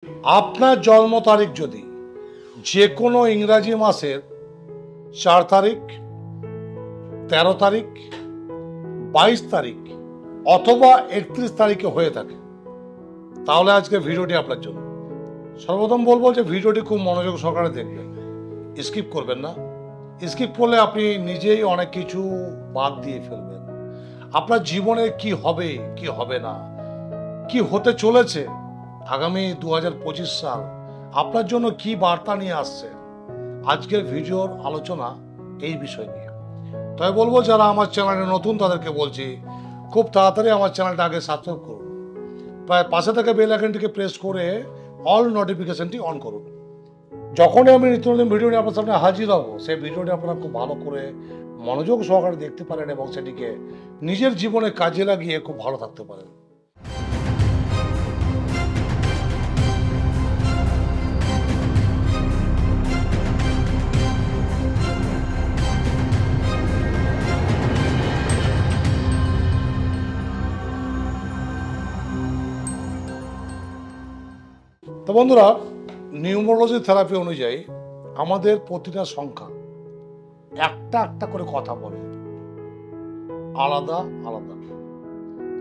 আপনার জন্ম তারিখ যদি যে কোনো ইংরাজি মাসের 4 তারিখ, 13 তারিখ, 22 তারিখ অথবা 31 তারিখে হয়ে থাকে, তাহলে আজকে ভিডিওটি আপনার জন্য। সর্বপ্রথম বলবো যে ভিডিওটি খুব মনোযোগ সহকারে দেখবেন, স্কিপ করবেন না। স্কিপ করলে আপনি নিজেই অনেক কিছু বাদ দিয়ে ফেলবেন। আপনার জীবনে কি হবে, কি হবে না, কি হতে চলেছে, আগামী 2025 সাল আপনার জন্য কি বার্তা নিয়ে আসছে, আজকের ভিডিওর আলোচনা এই বিষয় নিয়ে। তাই বলবো যারা আমার চ্যানেলে নতুন তাদেরকে বলছি খুব তাড়াতাড়ি আমার চ্যানেলটা আগে সাবস্ক্রাইব করুন, প্রায় পাশে থেকে বেল আইকনটিকে প্রেস করে অল নোটিফিকেশনটি অন করুন। যখনই আমি নিত্য নতুন ভিডিও নিয়ে আপনার সামনে হাজির হব, সেই ভিডিওটি আপনারা খুব ভালো করে মনোযোগ সহকারে দেখতে পারেন এবং সেটিকে নিজের জীবনে কাজে লাগিয়ে খুব ভালো থাকতে পারেন। তো বন্ধুরা, নিউমোলজি থেরাপি অনুযায়ী আমাদের প্রতিটা সংখ্যা একটা একটা করে কথা বলে, আলাদা আলাদা।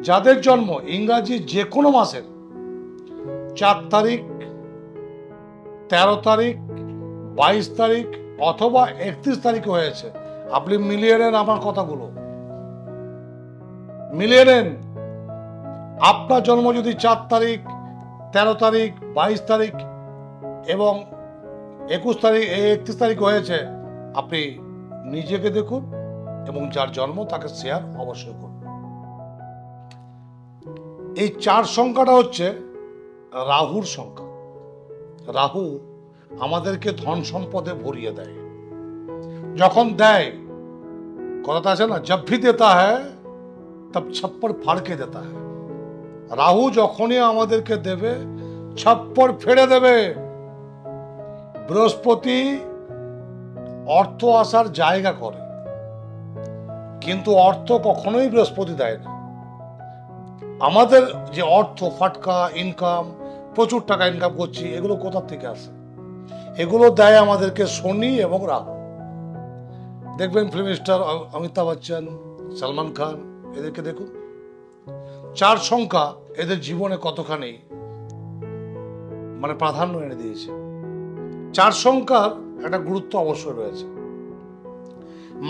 যাদের জন্ম ইংরাজি যে কোনো মাসের 4 তারিখ, 13 তারিখ, 22 তারিখ অথবা 31 তারিখে হয়েছে, আপনি মিলিয়ে নেন আমার কথাগুলো, মিলিয়ে নেন। আপনার জন্ম যদি 4 তারিখ, 13 তারিখ, 22 তারিখ এবং 21 তারিখ, 31 তারিখ হয়েছে, আপনি নিজেকে দেখুন এবং যার জন্ম তাকে শেয়ার অবশ্যই করুন। এই 4 সংখ্যাটা হচ্ছে রাহুর সংখ্যা। রাহু আমাদেরকে ধন সম্পদে ভরিয়ে দেয়। যখন দেয়, কথা আছে না, জব ভি দেতা হ্যায় তব ছপ্পর ফাড়কে দেতা হ্যায়। রাহু যখনই আমাদেরকে দেবে, ছপ্পর ফেড়ে দেবে। বৃহস্পতি অর্থ আসার জায়গা করে, কিন্তু অর্থ কখনোই বৃহস্পতি দেয় না। আমাদের যে অর্থ, ফাটকা ইনকাম, প্রচুর টাকা ইনকাম করছি, এগুলো কোথা থেকে আসে? এগুলো দেয় আমাদেরকে শনি এবং রাহু। দেখবেন ফিল্ম স্টার অমিতাভ বচ্চন, সলমান খান, এদেরকে দেখুন, 4 সংখ্যা এদের জীবনে কতখানি প্রাধান্য এনে দিয়েছে। 4 সংখ্যার একটা গুরুত্ব অবশ্যই রয়েছে।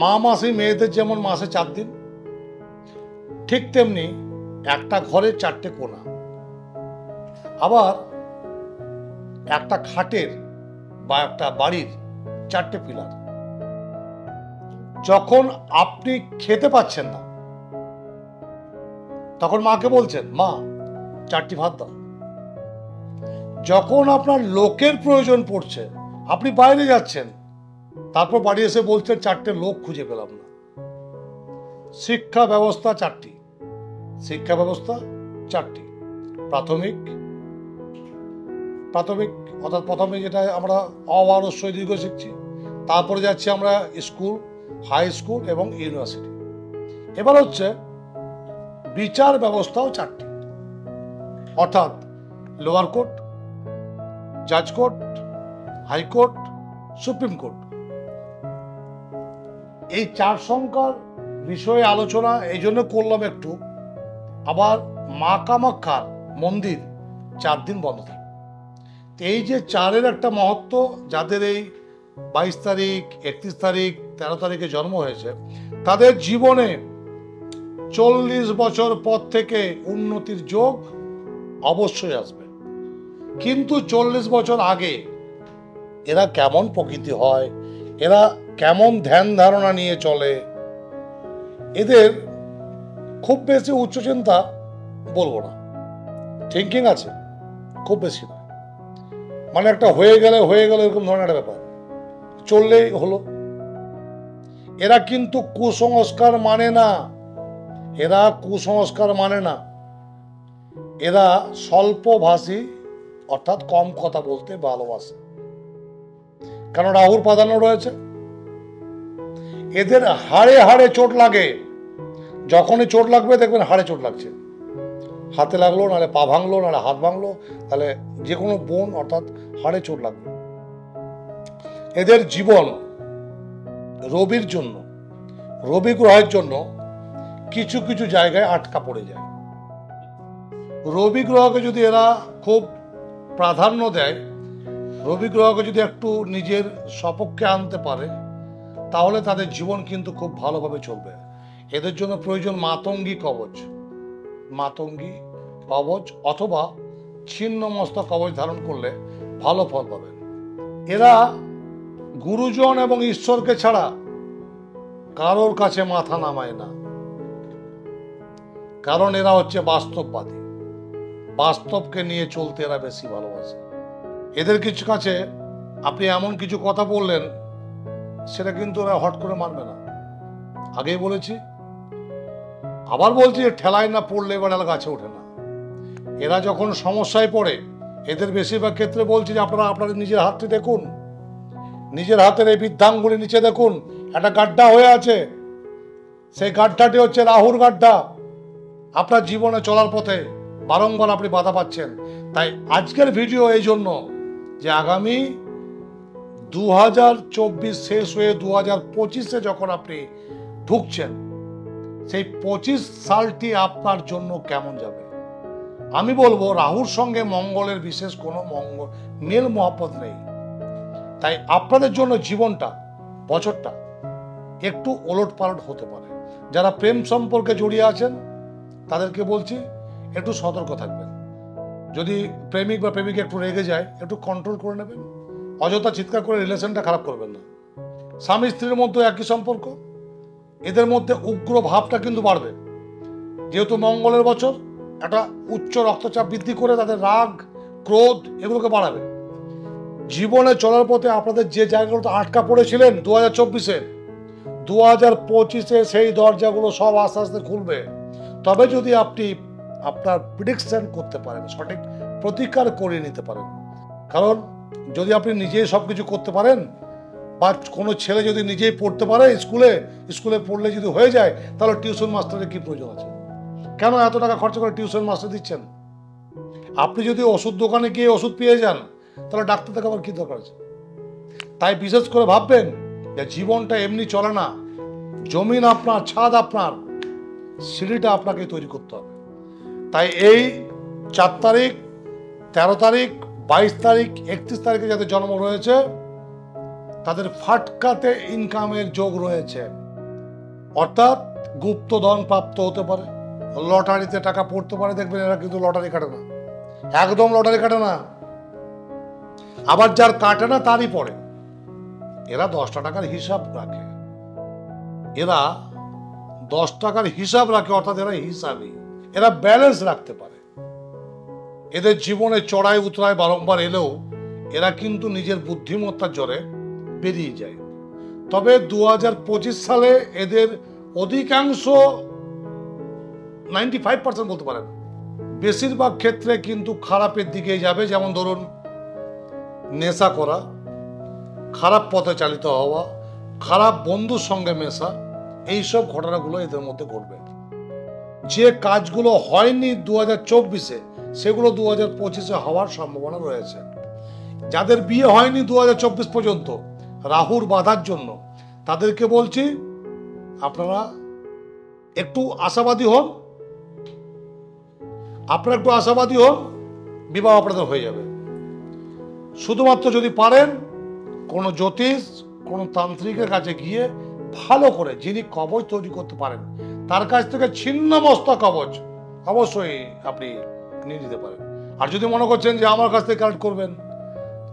মা মাসি মেয়েদের যেমন মাসে 4 দিন, ঠিক তেমনি একটা ঘরে 4টে কোণা। আবার একটা খাটের বা একটা বাড়ির 4টে পিলার। যখন আপনি খেতে পাচ্ছেন না, তখন মাকে বলছেন, মা 4টি ভাত দাও। যখন আপনার লোকের প্রয়োজন পড়ছে, আপনি বাইরে যাচ্ছেন, তারপর বাড়ি এসে বলছেন 4টে লোক খুঁজে পেলাম না। শিক্ষা ব্যবস্থা 4টি, শিক্ষা ব্যবস্থা 4টি। প্রাথমিক অর্থাৎ প্রথমে যেটা আমরা অ আ হ্রস্বই দীর্ঘ শিখছি, তারপরে যাচ্ছি আমরা স্কুল, হাই স্কুল এবং ইউনিভার্সিটি। এবার হচ্ছে বিচার ব্যবস্থাও 4টি, অর্থাৎ লোয়ার কোর্ট, জাজ কোর্ট, হাইকোর্ট, সুপ্রিম কোর্ট। এই 4 সংখ্যার বিষয়ে আলোচনা এই জন্য করলাম একটু। আবার মা কামাখ্যার মন্দির 4 দিন বন্ধ থাকে। এই যে 4-এর একটা মহত্ব, যাদের এই 22 তারিখ, 31 তারিখ, 13 তারিখে জন্ম হয়েছে, তাদের জীবনে 40 বছর পর থেকে উন্নতির যোগ অবশ্যই আসবে। কিন্তু 40 বছর আগে এরা কেমন প্রকৃতি হয়, এরা কেমন ধ্যান ধারণা নিয়ে চলে, এদের খুব বেশি উচ্চ চিন্তা বলবো না, থিঙ্কিং আছে, খুব বেশি না। একটা হয়ে গেলে এরকম ধরনের একটা ব্যাপার, চললেই হলো। এরা কিন্তু কুসংস্কার মানে না, এরা কুসংস্কার মানে না, এরা স্বল্পভাষী, অর্থাৎ কম কথা বলতে ভালোবাসে। কারণ রাহুর প্রাধান্য রয়েছে। এদের হাড়ে হাড়ে চোট লাগে, যখনই চোট লাগবে দেখবেন হাড়ে চোট লাগছে। হাতে লাগলো, নাহলে পা ভাঙলো, নাহলে হাত ভাঙলো, তাহলে যে কোনো বোন অর্থাৎ হাড়ে চোট লাগলো। এদের জীবন রবির জন্য, রবি গ্রহের জন্য কিছু কিছু জায়গায় আটকা পড়ে যায়। রবি গ্রহকে যদি এরা খুব প্রাধান্য দেয়, রবি গ্রহকে যদি একটু নিজের সপক্ষে আনতে পারে, তাহলে তাদের জীবন কিন্তু খুব ভালোভাবে চলবে। এদের জন্য প্রয়োজন মাতঙ্গী কবচ, মাতঙ্গী কবচ অথবা ছিন্ন মস্তক কবচ ধারণ করলে ভালো ফল পাবেন। এরা গুরুজন এবং ঈশ্বরকে ছাড়া কারোর কাছে মাথা নামায় না, কারণ এরা হচ্ছে বাস্তববাদী, বাস্তবকে নিয়ে চলতে এরা বেশি ভালোবাসে। এদের কিছু কাছে আপনি এমন কিছু কথা বললেন, সেটা কিন্তু ওরা হট করে মানবে না। আগেই বলেছি, আবার বলছি, ঠেলায় না পড়লে এবার গাছে ওঠে না। এরা যখন সমস্যায় পড়ে, এদের বেশিরভাগ ক্ষেত্রে বলছি যে আপনারা আপনাদের নিজের হাতটি দেখুন, নিজের হাতের এই বৃদ্ধাঙ্গুলি নিচে দেখুন, একটা গাড্ডা হয়ে আছে। সেই গাড্ডাটি হচ্ছে রাহুর গাড্ডা। আপনার জীবনে চলার পথে বারংবার আপনি বাধা পাচ্ছেন। তাই আজকের ভিডিও এই জন্য যে আগামী 2024 শেষ হয়ে 2025-এ যখন আপনি ঢুকছেন, সেই 25 সালটি আপনার জন্য কেমন যাবে। আমি বলবো রাহুর সঙ্গে মঙ্গলের বিশেষ কোনো মেল মহব্বত নেই। তাই আপনাদের জন্য জীবনটা, বছরটা একটু ওলট পালট হতে পারে। যারা প্রেম সম্পর্কে জড়িয়ে আছেন তাদেরকে বলছি একটু সতর্ক থাকবেন। যদি প্রেমিক বা প্রেমিকা একটু রেগে যায়, একটু কন্ট্রোল করে নেবেন। অযথা চিৎকার করে রিলেশনটা খারাপ করবেন না। স্বামী স্ত্রীর মধ্যে একই সম্পর্ক, এদের মধ্যে উগ্র ভাবটা কিন্তু বাড়বে। যেহেতু মঙ্গলের বছর, একটা উচ্চ রক্তচাপ বৃদ্ধি করে তাদের রাগ, ক্রোধ এগুলোকে বাড়াবে। জীবনে চলার পথে আপনাদের যে জায়গাগুলোতে আটকা পড়েছিলেন 2024-এ, 2025-এ সেই দরজাগুলো সব আস্তে আস্তে খুলবে। তবে যদি আপনি আপনার প্রেডিকশন করতে পারেন, সঠিক প্রতিকার করে নিতে পারেন। কারণ যদি আপনি নিজেই সব কিছু করতে পারেন, বা কোনো ছেলে যদি নিজেই পড়তে পারে স্কুলে পড়লে যদি হয়ে যায়, তাহলে টিউশন মাস্টারের কি প্রয়োজন আছে? কেন এত টাকা খরচা করে টিউশন মাস্টার দিচ্ছেন? আপনি যদি ওষুধ দোকানে গিয়ে ওষুধ পেয়ে যান, তাহলে ডাক্তার দেখাবার কি দরকার আছে? তাই বিশেষ করে ভাববেন যে জীবনটা এমনি চলে না। জমিন আপনার, ছাদ আপনার, সিঁড়িটা আপনাকে তৈরি করতে হবে। তাই এই 4 তারিখ, 13 তারিখ, 22 তারিখ, 31 তারিখে যাদের জন্ম রয়েছে, তাদের ফাটকাতে ইনকামের যোগ রয়েছে। অর্থাৎ গুপ্তধন প্রাপ্ত হতে পারে, লটারিতে টাকা পড়তে পারে। দেখবেন এরা কিন্তু লটারি কাটে না, একদম লটারি কাটে না। আবার যার কাটে না তারই পড়ে। এরা 10টা টাকার হিসাব রাখে, এরা 10 টাকার হিসাব রাখে, অর্থাৎ এরা হিসাবই, এরা ব্যালেন্স রাখতে পারে। এদের জীবনে চড়াই উতরাই বারংবার এলেও এরা কিন্তু নিজের বুদ্ধিমত্তার জোরে বেরিয়ে যায়। তবে 2025 সালে এদের অধিকাংশ 95% বলতে পারেন, বেশিরভাগ ক্ষেত্রে কিন্তু খারাপের দিকে যাবে। যেমন ধরুন, নেশা করা, খারাপ পথে চালিত হওয়া, খারাপ বন্ধুর সঙ্গে মেশা, এইসব ঘটনাগুলো এদের মধ্যে ঘটবে। যে কাজগুলো হয়নি 2024-এ, সেগুলো 2025-এ হওয়ার সম্ভাবনা রয়েছে। যাদের বিয়ে হয়নি 2024 পর্যন্ত রাহুর বাধার জন্য, তাদেরকে বলছি আপনারা একটু আশাবাদী হন, বিবাহ আপনাদের হয়ে যাবে। শুধুমাত্র যদি পারেন কোনো জ্যোতিষ, কোনো তান্ত্রিকের কাছে গিয়ে ভালো করে, যিনি কবচ তৈরি করতে পারেন, তার কাছ থেকে ছিন্ন মস্তক কবচ অবশ্যই আপনি নিয়ে নিতে পারেন। আর যদি মনে করছেন যে আমার কাছ থেকে কালেক্ট করবেন,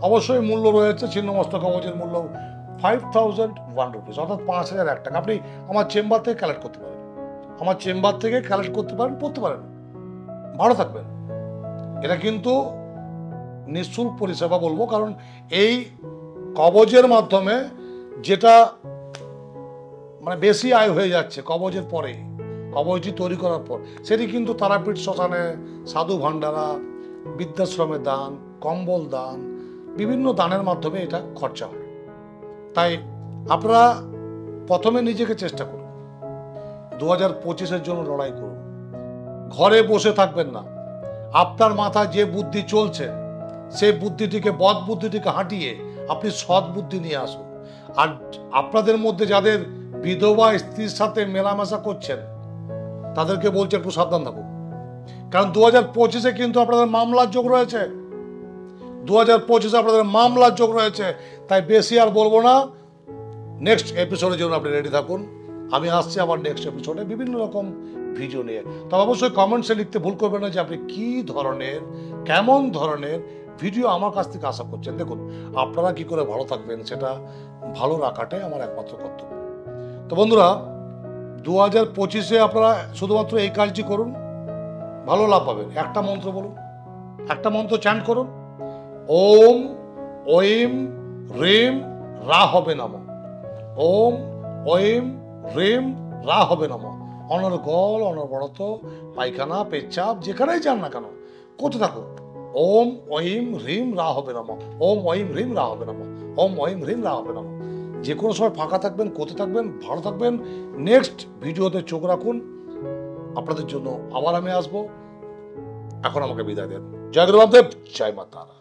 অবশ্যই মূল্য রয়েছে। ছিন্ন মস্তক কবচের মূল্য 5001 রুপিস, অর্থাৎ 5001 টাকা। আপনি আমার চেম্বার থেকে কালেক্ট করতে পারেন, পড়তে পারেন। ভালো থাকবেন। এটা কিন্তু নিঃশুল্ক পরিষেবা বলবো, কারণ এই কবচের মাধ্যমে যেটা মানে বেশি আয় হয়ে যাচ্ছে কবচের পরে, কবচটি তৈরি করার পর, সেটি কিন্তু তারাপীঠ, শ্মশানে, সাধু ভান্ডারা, বৃদ্ধাশ্রমের দান, কম্বল দান, বিভিন্ন দানের মাধ্যমে এটা খরচা হয়। তাই আপনারা প্রথমে নিজেকে চেষ্টা করুন, 2025-এর জন্য লড়াই করুন। ঘরে বসে থাকবেন না। আপনার মাথায় যে বুদ্ধি চলছে সেই বুদ্ধিটিকে, বদ বুদ্ধিটিকে হাঁটিয়ে আপনি সৎ বুদ্ধি নিয়ে আসুন। আর আপনাদের মধ্যে যাদের বিধবা স্ত্রীর সাথে মেলামেশা করছেন তাদেরকে বলছে একটু সাবধান থাকুন, কারণ 2025-এ কিন্তু আপনাদের মামলার যোগ রয়েছে। 2025-এ আপনাদের মামলার যোগ রয়েছে। তাই বেশি আর বলবো না, নেক্সট এপিসোডের জন্য আপনি রেডি থাকুন। আমি আসছি আবার নেক্সট এপিসোডে বিভিন্ন রকম ভিডিও নিয়ে। তবে অবশ্যই কমেন্টসে লিখতে ভুল করবেন না যে আপনি কী ধরনের, কেমন ধরনের ভিডিও আমার কাছ থেকে আশা করছেন। দেখুন, আপনারা কি করে ভালো থাকবেন সেটা ভালো রাখাটাই আমার একমাত্র কর্তব্য। তো বন্ধুরা, 2025-এ আপনারা শুধুমাত্র এই কাজটি করুন, ভালো লাভ পাবেন। একটা মন্ত্র বলুন, একটা মন্ত্র চ্যান্ট করুন, ওম ঐম হ্রিম রা হবে নমঃ। ওম ঐম হ্রিম রা হবে নমঃ। অনর্গল, অনবরত পায়খানা, পেচ্ছাপ যেখানেই যান না কেন করতে থাকুন, ওম ঐম হ্রিম রা হবে নমঃ, ওম ঐম হ্রিম রা হবে নমঃ, ওম ঐম হ্রিম রা হবে নমঃ। যে কোনো সময় ফাঁকা থাকবেন, করতে থাকবেন, ভালো থাকবেন। নেক্সট ভিডিওতে চোখ রাখুন, আপনাদের জন্য আবার আমি আসবো। এখন আমাকে বিদায় দেন। জয় গুরু বামদেব, জয় মা তারা।